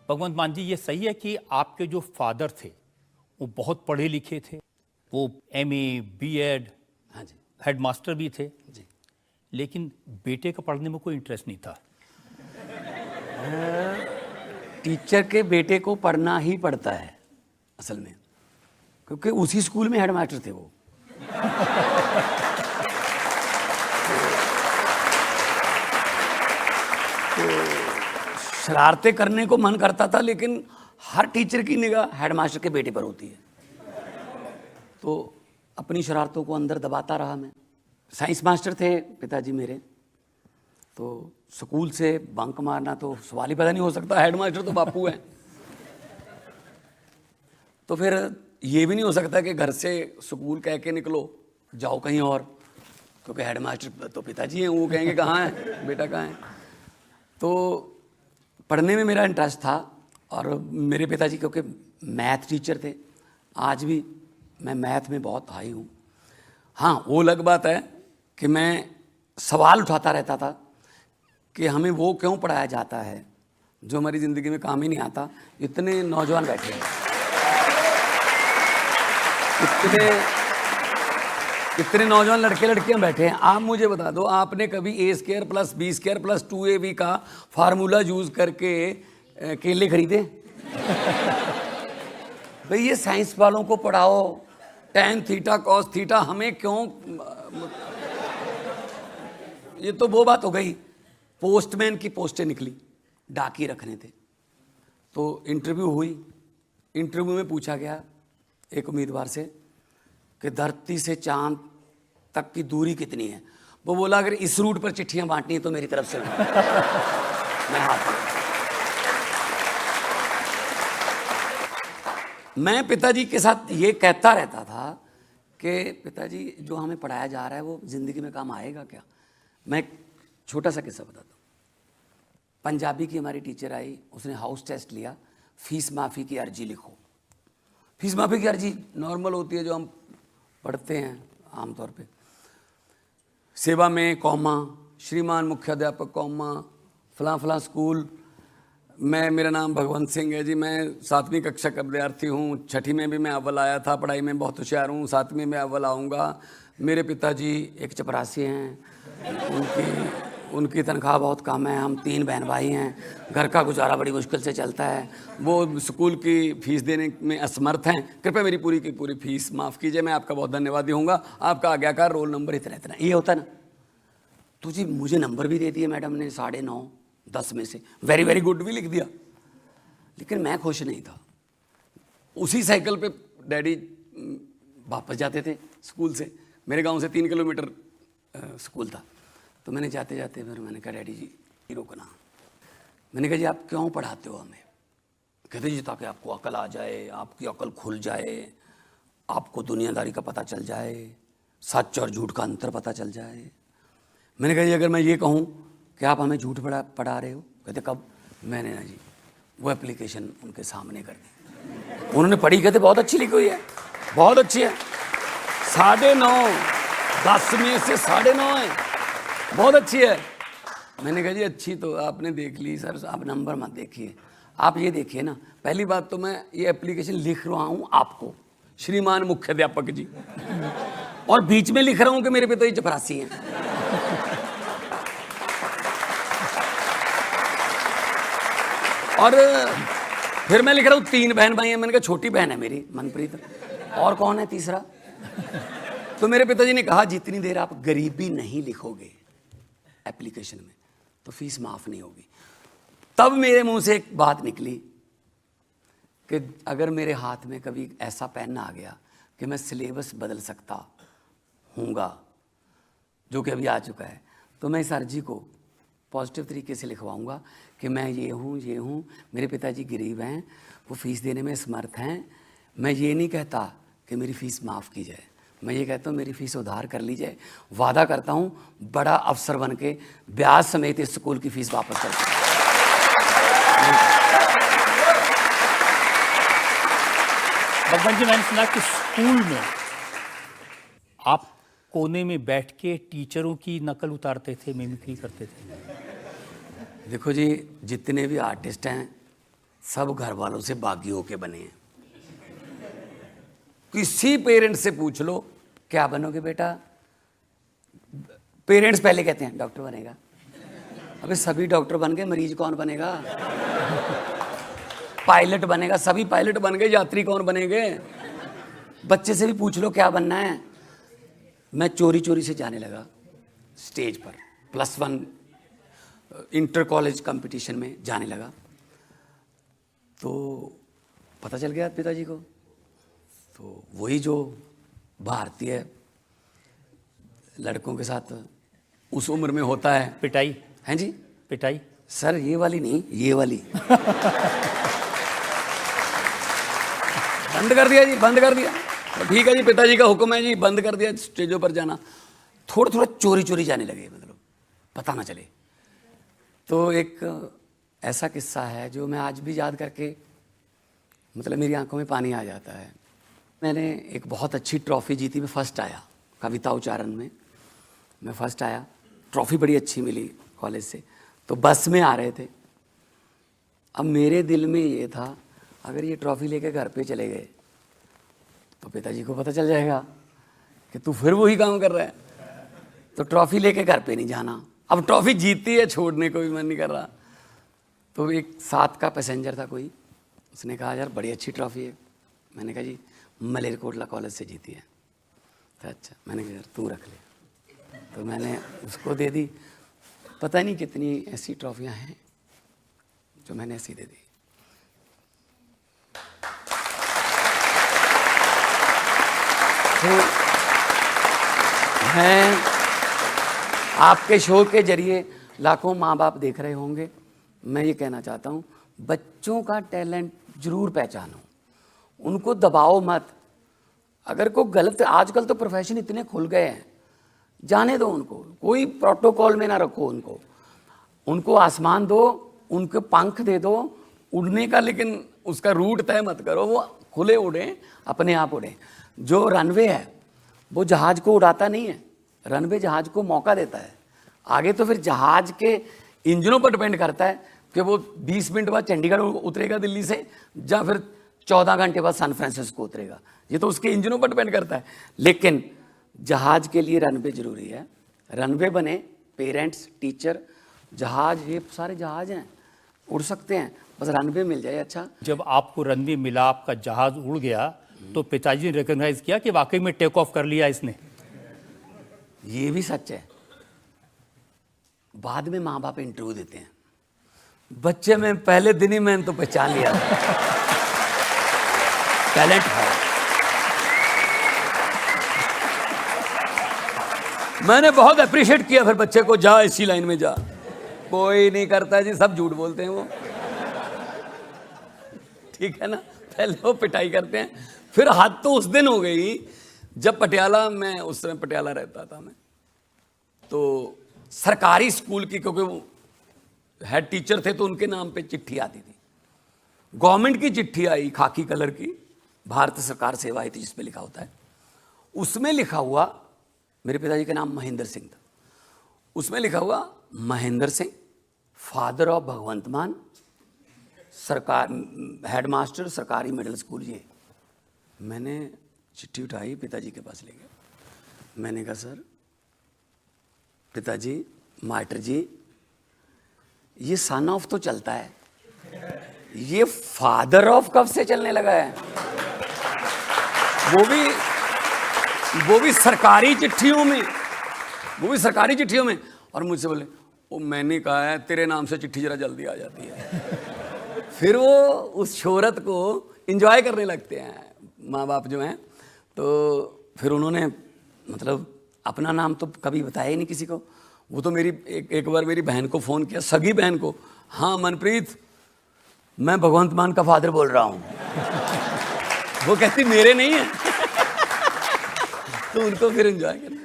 भगवंत मान जी, ये सही है कि आपके जो फादर थे वो बहुत पढ़े लिखे थे, वो एमए, बीएड, हाँ जी, हेडमास्टर भी थे, जी। लेकिन बेटे का पढ़ने में कोई इंटरेस्ट नहीं था? टीचर के बेटे को पढ़ना ही पड़ता है असल में, क्योंकि उसी स्कूल में हेडमास्टर थे वो। तो शरारतें करने को मन करता था, लेकिन हर टीचर की निगाह हेडमास्टर के बेटे पर होती है, तो अपनी शरारतों को अंदर दबाता रहा मैं। साइंस मास्टर थे पिताजी मेरे, तो स्कूल से बंक मारना तो सवाल ही पैदा नहीं हो सकता, हेडमास्टर तो बापू है। तो फिर ये भी नहीं हो सकता कि घर से स्कूल कह के निकलो जाओ कहीं और, क्योंकि हेडमास्टर तो पिताजी हैं, वो कहेंगे कहाँ है बेटा, कहाँ है। तो पढ़ने में मेरा इंटरेस्ट था, और मेरे पिताजी क्योंकि मैथ टीचर थे, आज भी मैं मैथ में बहुत हाई हूँ। हाँ, वो अलग बात है कि मैं सवाल उठाता रहता था कि हमें वो क्यों पढ़ाया जाता है जो हमारी ज़िंदगी में काम ही नहीं आता। इतने नौजवान बैठे हैं, इतने नौजवान लड़के लड़कियां बैठे हैं। आप मुझे बता दो, आपने कभी a² + b² + 2ab का फार्मूला यूज करके केले खरीदे? भाई ये साइंस वालों को पढ़ाओ, tan θ cos θ, हमें क्यों? ये तो वो बात हो गई। पोस्टमैन की पोस्टें निकली, डाकी रखने थे, तो इंटरव्यू हुई। इंटरव्यू में पूछा गया एक उम्मीदवार से कि धरती से चांद तक की दूरी कितनी है। वो बोला अगर इस रूट पर चिट्ठियां बांटनी है तो मेरी तरफ से मैं हाथ। मैं पिताजी के साथ ये कहता रहता था कि पिताजी जो हमें पढ़ाया जा रहा है वो जिंदगी में काम आएगा क्या? मैं एक छोटा सा किस्सा बताता हूँ। पंजाबी की हमारी टीचर आई, उसने हाउस टेस्ट लिया, फीस माफ़ी की अर्जी लिखो। फीस माफ़ी की अर्जी नॉर्मल होती है जो हम पढ़ते हैं आमतौर पे, सेवा में कौमा, श्रीमान मुख्याध्यापक कौमा, फलां फलां स्कूल, मेरा नाम भगवंत सिंह है जी, मैं 7वीं कक्षा का विद्यार्थी हूँ, 6ठी में भी मैं अव्वल आया था, पढ़ाई में बहुत होशियार हूँ, 7वीं में अव्वल आऊँगा। मेरे पिताजी एक चपरासी हैं, उनकी तनख्वाह बहुत कम है, हम 3 बहन भाई हैं, घर का गुजारा बड़ी मुश्किल से चलता है, वो स्कूल की फ़ीस देने में असमर्थ हैं, कृपया मेरी पूरी की पूरी फ़ीस माफ़ कीजिए, मैं आपका बहुत धन्यवादी होऊंगा, आपका आज्ञाकार, रोल नंबर इतना इतना। ये होता ना। तो जी मुझे नंबर भी दे दिए मैडम ने 9.5 10 में से, वेरी वेरी गुड भी लिख दिया, लेकिन मैं खुश नहीं था। उसी साइकिल पे डैडी वापस जाते थे स्कूल से, मेरे गांव से 3 किलोमीटर स्कूल था। तो मैंने जाते जाते फिर मैंने कहा डैडी जी रोकना। मैंने कहा जी आप क्यों पढ़ाते हो हमें? कहते जी ताकि आपको अकल आ जाए, आपकी अकल खुल जाए, आपको दुनियादारी का पता चल जाए, सच और झूठ का अंतर पता चल जाए। मैंने कहा जी अगर मैं ये कहूँ कि आप हमें झूठ पढ़ा रहे हो? कहते कब? मैंने ना जी वो एप्लीकेशन उनके सामने कर दी। उन्होंने पढ़ी, कहते बहुत अच्छी लिखी हुई है, बहुत अच्छी है, 9.5 10 में से 9.5 है, बहुत अच्छी है। मैंने कहा जी अच्छी तो आपने देख ली सर, आप नंबर मत देखिए, आप ये देखिए ना, पहली बात तो मैं ये एप्लीकेशन लिख रहा हूँ आपको, श्रीमान मुख्याध्यापक जी, और बीच में लिख रहा हूँ कि मेरे पिताजी चपरासी हैं। और फिर मैं लिख रहा हूँ 3 बहन भाई हैं। मैंने कहा छोटी बहन है मेरी मनप्रीत, और कौन है तीसरा? तो मेरे पिताजी ने कहा जितनी देर आप गरीबी नहीं लिखोगे एप्लीकेशन में तो फीस माफ नहीं होगी। तब मेरे मुंह से एक बात निकली कि अगर मेरे हाथ में कभी ऐसा पेन आ गया कि मैं सिलेबस बदल सकता हूँगा, जो कि अभी आ चुका है, तो मैं इस अर्जी को पॉजिटिव तरीके से लिखवाऊँगा कि मैं ये हूँ, मेरे पिताजी गरीब हैं, वो फ़ीस देने में समर्थ हैं। मैं ये नहीं कहता कि मेरी फ़ीस माफ़ की जाए, मैं ये कहता हूँ मेरी फ़ीस उधार कर ली जाए। वादा करता हूँ बड़ा अफसर बन के ब्याज समेत इस स्कूल की फ़ीस वापस कर दूँगा। भगवान जी, मैंने सुना कि स्कूल में आप कोने में बैठ के टीचरों की नकल उतारते थे, मिमिक्री करते थे। देखो जी, जितने भी आर्टिस्ट हैं सब घर वालों से बागी होके बने हैं। किसी पेरेंट्स से पूछ लो क्या बनोगे बेटा, पेरेंट्स पहले कहते हैं डॉक्टर बनेगा। अबे सभी डॉक्टर बन गए, मरीज कौन बनेगा? पायलट बनेगा, सभी पायलट बन गए, यात्री कौन बनेंगे? बच्चे से भी पूछ लो क्या बनना है। मैं चोरी चोरी से जाने लगा स्टेज पर, +1 इंटर कॉलेज कंपटीशन में जाने लगा। तो पता चल गया पिताजी को, तो वही जो भारतीय लड़कों के साथ उस उम्र में होता है, पिटाई हैं जी? पिटाई सर ये वाली नहीं, ये वाली। बंद कर दिया जी, बंद कर दिया। तो ठीक है जी, पिताजी का हुक्म है जी, बंद कर दिया स्टेजों पर जाना। थोड़ा थोड़ा चोरी चोरी जाने लगे, मतलब पता ना चले। तो एक ऐसा किस्सा है जो मैं आज भी याद करके मतलब मेरी आंखों में पानी आ जाता है। मैंने एक बहुत अच्छी ट्रॉफी जीती, मैं फर्स्ट आया कविता उच्चारण में, मैं फर्स्ट आया। ट्रॉफी बड़ी अच्छी मिली कॉलेज से। तो बस में आ रहे थे। अब मेरे दिल में ये था अगर ये ट्रॉफी लेके घर पे चले गए तो पिताजी को पता चल जाएगा कि तू फिर वही काम कर रहा है। तो ट्रॉफी लेके घर पे नहीं जाना। अब ट्रॉफी जीती है, छोड़ने को भी मन नहीं कर रहा। तो एक साथ का पैसेंजर था कोई, उसने कहा यार बड़ी अच्छी ट्रॉफी है। मैंने कहा जी मलेरकोटला कॉलेज से जीती है। तो अच्छा, मैंने कहा यार तू रख ले। तो मैंने उसको दे दी। पता नहीं कितनी ऐसी ट्रॉफियां हैं जो मैंने ऐसी दे दी। तो मैं आपके शो के जरिए लाखों माँ बाप देख रहे होंगे, मैं ये कहना चाहता हूँ बच्चों का टैलेंट जरूर पहचानो, उनको दबाओ मत। अगर कोई गलत, आजकल तो प्रोफेशन इतने खुल गए हैं, जाने दो उनको, कोई प्रोटोकॉल में ना रखो उनको। उनको आसमान दो, उनको पंख दे दो उड़ने का, लेकिन उसका रूट तय मत करो, वो खुले उड़ें, अपने आप उड़ें। जो रनवे है वो जहाज को उड़ाता नहीं है, रनवे जहाज को मौका देता है। आगे तो फिर जहाज के इंजनों पर डिपेंड करता है कि वो 20 मिनट बाद चंडीगढ़ उतरेगा दिल्ली से, या फिर 14 घंटे बाद सैन फ्रांसिस्को उतरेगा। ये तो उसके इंजनों पर डिपेंड करता है। लेकिन जहाज के लिए रनवे जरूरी है। रनवे बने, पेरेंट्स, टीचर, जहाज, ये सारे जहाज हैं, उड़ सकते हैं, बस रनवे मिल जाए। अच्छा, जब आपको रनवे मिला, आपका जहाज उड़ गया, तो पिताजी ने रिकॉग्नाइज किया कि वाकई में टेक ऑफ कर लिया इसने? ये भी सच है। बाद में माँ बाप इंटरव्यू देते हैं, बच्चे में पहले दिन ही मैंने तो पहचान लिया टैलेंट है। मैंने बहुत अप्रिशिएट किया फिर बच्चे को, जा इसी लाइन में जा। कोई नहीं करता जी, सब झूठ बोलते हैं वो, ठीक है ना। पहले वो पिटाई करते हैं, फिर हाथ तो उस दिन हो गई जब पटियाला में, उस समय पटियाला रहता था मैं, तो सरकारी स्कूल की, क्योंकि वो हेड टीचर थे तो उनके नाम पे चिट्ठी आती थी। गवर्नमेंट की चिट्ठी आई, खाकी कलर की, भारत सरकार सेवा आई थी जिस पे लिखा होता है। उसमें लिखा हुआ, मेरे पिताजी का नाम महेंद्र सिंह था, उसमें लिखा हुआ महेंद्र सिंह, फादर ऑफ भगवंत मान, सरकार, हेडमास्टर सरकारी मिडिल स्कूल। ये मैंने चिट्ठी उठाई, पिताजी के पास ले गया। मैंने कहा सर, पिताजी, मास्टर जी, ये सन ऑफ तो चलता है, ये फादर ऑफ कब से चलने लगा है? वो भी सरकारी चिट्ठियों में, वो भी सरकारी चिट्ठियों में। और मुझसे बोले, वो मैंने कहा है तेरे नाम से चिट्ठी जरा जल्दी आ जाती है। फिर वो उस शोहरत को एंजॉय करने लगते हैं माँ बाप जो हैं। तो फिर उन्होंने मतलब अपना नाम तो कभी बताया ही नहीं किसी को। वो तो मेरी एक बार मेरी बहन को फ़ोन किया, सगी बहन को, हाँ मनप्रीत, मैं भगवंत मान का फादर बोल रहा हूँ। वो कहती मेरे नहीं है। तो उनको फिर एंजॉय करना।